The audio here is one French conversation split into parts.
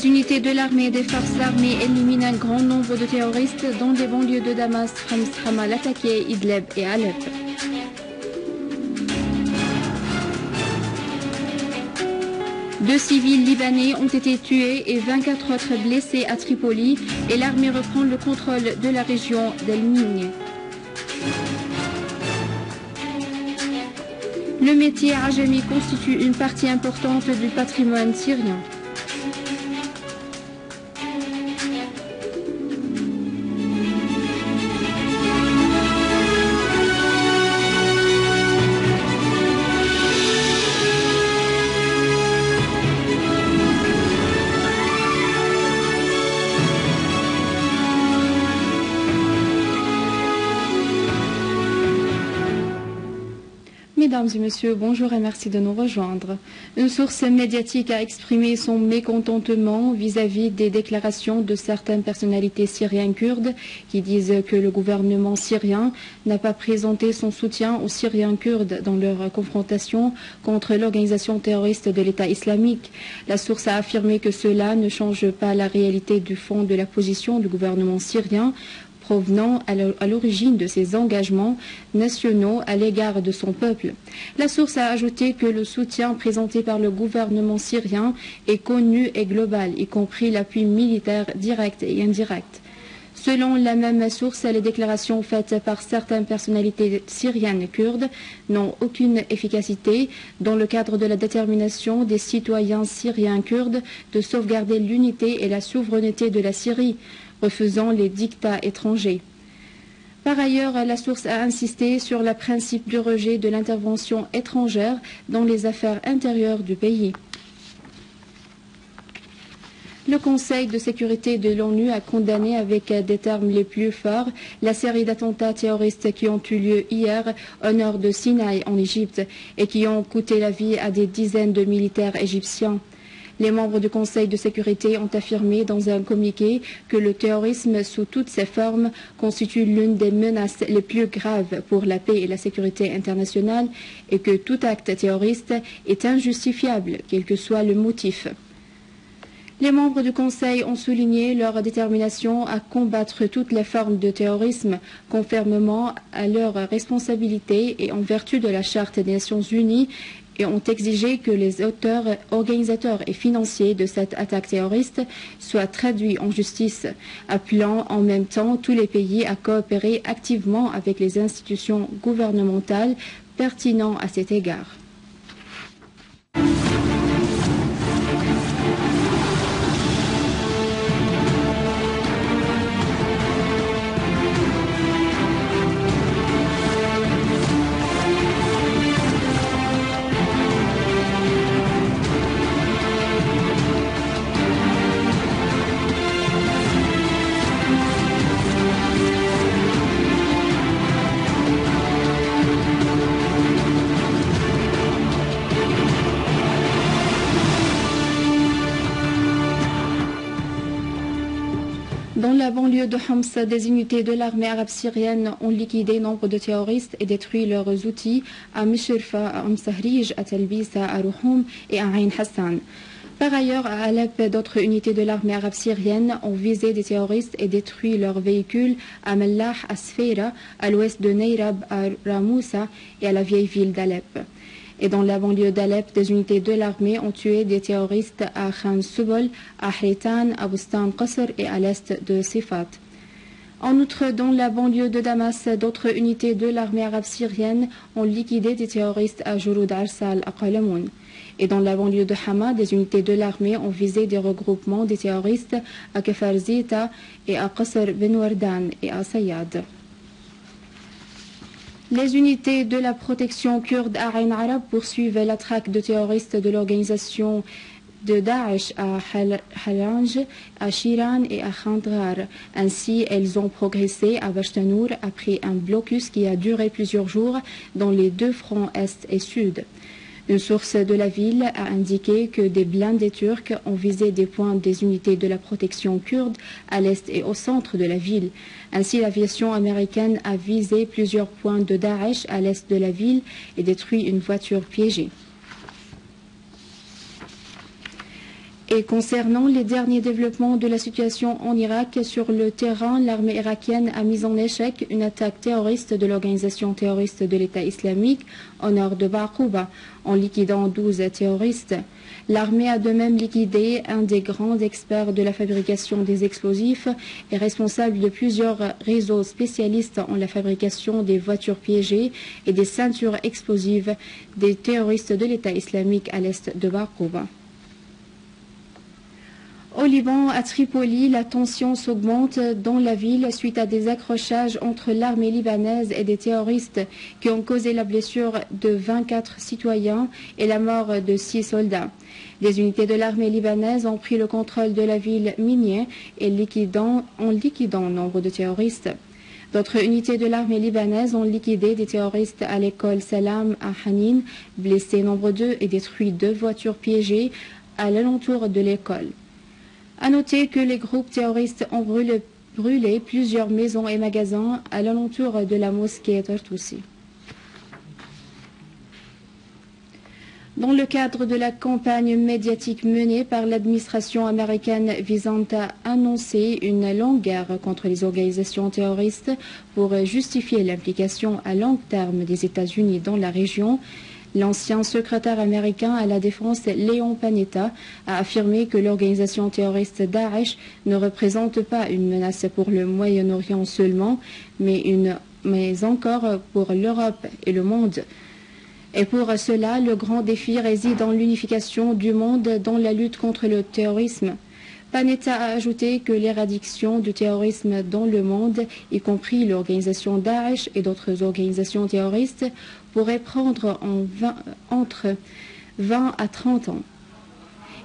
Des unités de l'armée et des forces armées éliminent un grand nombre de terroristes dans des banlieues de Damas, Khamis, Hama, Latakia, Idlib et Alep. Deux civils libanais ont été tués et 24 autres blessés à Tripoli et l'armée reprend le contrôle de la région d'El-Migne. Le métier ajami constitue une partie importante du patrimoine syrien. Mesdames et messieurs, bonjour et merci de nous rejoindre. Une source médiatique a exprimé son mécontentement vis-à-vis des déclarations de certaines personnalités syriennes kurdes qui disent que le gouvernement syrien n'a pas présenté son soutien aux Syriens kurdes dans leur confrontation contre l'organisation terroriste de l'État islamique. La source a affirmé que cela ne change pas la réalité du fond de la position du gouvernement syrien provenant à l'origine de ses engagements nationaux à l'égard de son peuple. La source a ajouté que le soutien présenté par le gouvernement syrien est connu et global, y compris l'appui militaire direct et indirect. Selon la même source, les déclarations faites par certaines personnalités syriennes et kurdes n'ont aucune efficacité dans le cadre de la détermination des citoyens syriens kurdes de sauvegarder l'unité et la souveraineté de la Syrie, refusant les dictats étrangers. Par ailleurs, la source a insisté sur le principe du rejet de l'intervention étrangère dans les affaires intérieures du pays. Le Conseil de sécurité de l'ONU a condamné avec des termes les plus forts la série d'attentats terroristes qui ont eu lieu hier au nord de Sinaï en Égypte et qui ont coûté la vie à des dizaines de militaires égyptiens. Les membres du Conseil de sécurité ont affirmé dans un communiqué que le terrorisme sous toutes ses formes constitue l'une des menaces les plus graves pour la paix et la sécurité internationale et que tout acte terroriste est injustifiable, quel que soit le motif. Les membres du Conseil ont souligné leur détermination à combattre toutes les formes de terrorisme conformément à leurs responsabilités et en vertu de la Charte des Nations Unies et ont exigé que les auteurs, organisateurs et financiers de cette attaque terroriste soient traduits en justice, appelant en même temps tous les pays à coopérer activement avec les institutions gouvernementales pertinentes à cet égard. Dans la banlieue de Homs, des unités de l'armée arabe syrienne ont liquidé nombre de terroristes et détruit leurs outils à Mishirfa, à Sahrij, à Talbisa, à Rouhoum et à Ain Hassan. Par ailleurs, à Alep, d'autres unités de l'armée arabe syrienne ont visé des terroristes et détruit leurs véhicules à Mellah, à Sfeira, à l'ouest de Neyrab, à Ramoussa et à la vieille ville d'Alep. Et dans la banlieue d'Alep, des unités de l'armée ont tué des terroristes à Khan Subol, à Hritan, à Bustan Qasr et à l'est de Sifat. En outre, dans la banlieue de Damas, d'autres unités de l'armée arabe syrienne ont liquidé des terroristes à Jurud Arsal, à Qalamoun. Et dans la banlieue de Hama, des unités de l'armée ont visé des regroupements des terroristes à Kafar Zita et à Qasr Ben Wardan et à Sayad. Les unités de la protection kurde à Ain Arab poursuivent la traque de terroristes de l'organisation de Daesh à Halanj, à Shiran et à Khandrar. Ainsi, elles ont progressé à Vashtanour après un blocus qui a duré plusieurs jours dans les deux fronts est et sud. Une source de la ville a indiqué que des blindés turcs ont visé des points des unités de la protection kurde à l'est et au centre de la ville. Ainsi, l'aviation américaine a visé plusieurs points de Daesh à l'est de la ville et détruit une voiture piégée. Et concernant les derniers développements de la situation en Irak, sur le terrain, l'armée irakienne a mis en échec une attaque terroriste de l'organisation terroriste de l'État islamique au nord de Baghouba, en liquidant 12 terroristes. L'armée a de même liquidé un des grands experts de la fabrication des explosifs et responsable de plusieurs réseaux spécialistes en la fabrication des voitures piégées et des ceintures explosives des terroristes de l'État islamique à l'est de Baghouba. Au Liban, à Tripoli, la tension s'augmente dans la ville suite à des accrochages entre l'armée libanaise et des terroristes qui ont causé la blessure de 24 citoyens et la mort de 6 soldats. Des unités de l'armée libanaise ont pris le contrôle de la ville minière et en liquidant nombre de terroristes. D'autres unités de l'armée libanaise ont liquidé des terroristes à l'école Salam à Hanin, blessé nombre d'eux et détruit 2 voitures piégées à l'alentour de l'école. À noter que les groupes terroristes ont brûlé plusieurs maisons et magasins à l'alentour de la mosquée Tartoussi. Dans le cadre de la campagne médiatique menée par l'administration américaine visant à annoncer une longue guerre contre les organisations terroristes pour justifier l'implication à long terme des États-Unis dans la région, l'ancien secrétaire américain à la défense, Leon Panetta, a affirmé que l'organisation terroriste Daesh ne représente pas une menace pour le Moyen-Orient seulement, mais encore pour l'Europe et le monde. Et pour cela, le grand défi réside dans l'unification du monde dans la lutte contre le terrorisme. Panetta a ajouté que l'éradication du terrorisme dans le monde, y compris l'organisation Daesh et d'autres organisations terroristes, pourrait prendre entre 20 à 30 ans.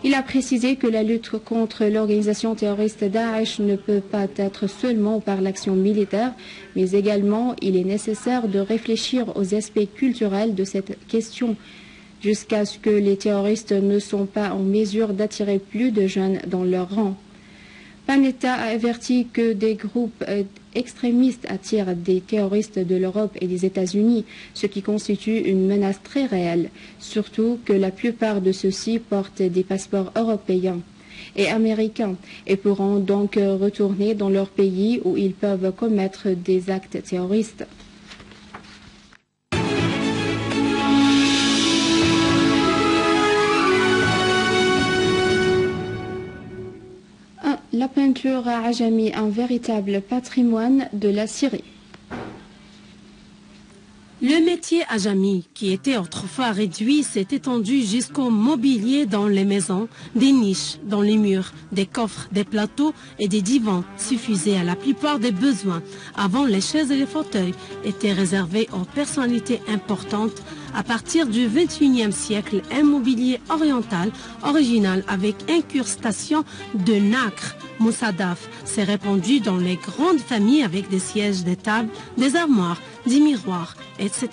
Il a précisé que la lutte contre l'organisation terroriste Daesh ne peut pas être seulement par l'action militaire, mais également il est nécessaire de réfléchir aux aspects culturels de cette question, jusqu'à ce que les terroristes ne soient pas en mesure d'attirer plus de jeunes dans leur rang. Panetta a averti que des groupes extrémistes attirent des terroristes de l'Europe et des États-Unis, ce qui constitue une menace très réelle, surtout que la plupart de ceux-ci portent des passeports européens et américains et pourront donc retourner dans leur pays où ils peuvent commettre des actes terroristes. La peinture ajami, un véritable patrimoine de la Syrie. Le métier ajami, qui était autrefois réduit, s'est étendu jusqu'au mobilier dans les maisons, des niches dans les murs, des coffres, des plateaux et des divans suffisaient à la plupart des besoins. Avant, les chaises et les fauteuils étaient réservés aux personnalités importantes. À partir du XXIe siècle, un mobilier oriental original avec incrustation de nacre, moussadaf, s'est répandu dans les grandes familles avec des sièges, des tables, des armoires, des miroirs, etc.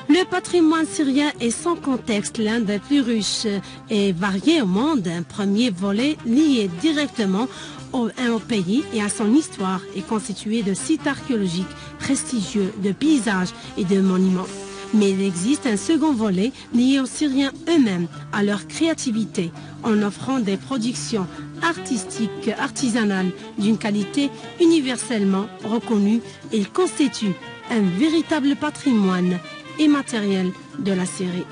Le patrimoine syrien est sans contexte l'un des plus riches et variés au monde. Un premier volet lié directement au pays et à son histoire est constitué de sites archéologiques prestigieux, de paysages et de monuments. Mais il existe un second volet lié aux Syriens eux-mêmes, à leur créativité, en offrant des productions artistiques, artisanales, d'une qualité universellement reconnue. Ils constituent un véritable patrimoine immatériel de la Syrie.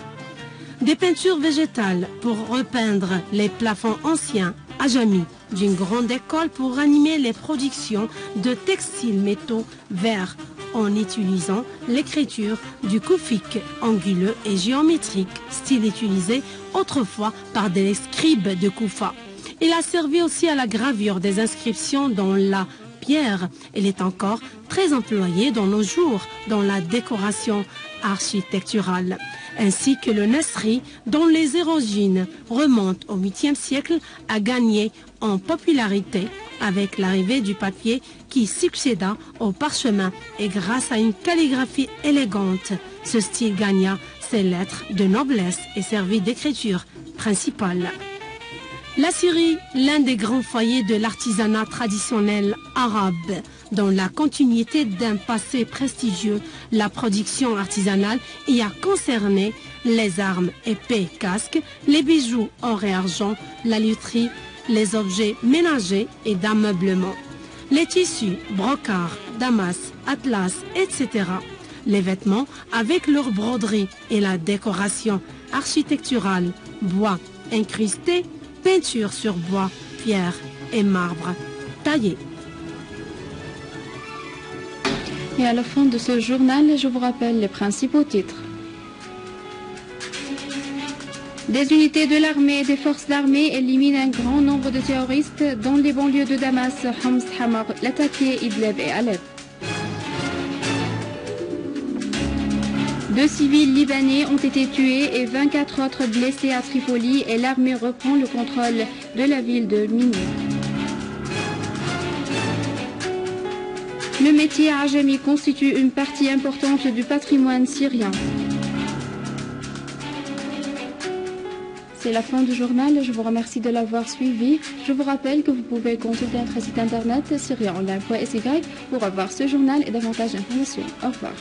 Des peintures végétales pour repeindre les plafonds anciens, ajami, d'une grande école pour animer les productions de textiles métaux verts, en utilisant l'écriture du koufik anguleux et géométrique, style utilisé autrefois par des scribes de Koufa. Il a servi aussi à la gravure des inscriptions dans la pierre. Il est encore très employé dans nos jours dans la décoration architecturale, ainsi que le nasri dont les origines remontent au 8e siècle, a gagné en popularité avec l'arrivée du papier qui succéda au parchemin et grâce à une calligraphie élégante, ce style gagna ses lettres de noblesse et servit d'écriture principale. La Syrie, l'un des grands foyers de l'artisanat traditionnel arabe, dans la continuité d'un passé prestigieux. La production artisanale y a concerné les armes, épées, casques, les bijoux or et argent, la lutherie, les objets ménagers et d'ameublement, les tissus, brocarts, damas, atlas, etc. Les vêtements avec leur broderie et la décoration architecturale, bois incrusté, peinture sur bois, pierre et marbre taillé. Et à la fin de ce journal, je vous rappelle les principaux titres. Des unités de l'armée et des forces d'armée éliminent un grand nombre de terroristes dans les banlieues de Damas, Homs, Hamar, Latakia, Idlib et Alep. 2 civils libanais ont été tués et 24 autres blessés à Tripoli et l'armée reprend le contrôle de la ville de Minou. Le métier ajami constitue une partie importante du patrimoine syrien. C'est la fin du journal, je vous remercie de l'avoir suivi. Je vous rappelle que vous pouvez consulter notre site internet syrienonline.sy pour avoir ce journal et davantage d'informations. Au revoir.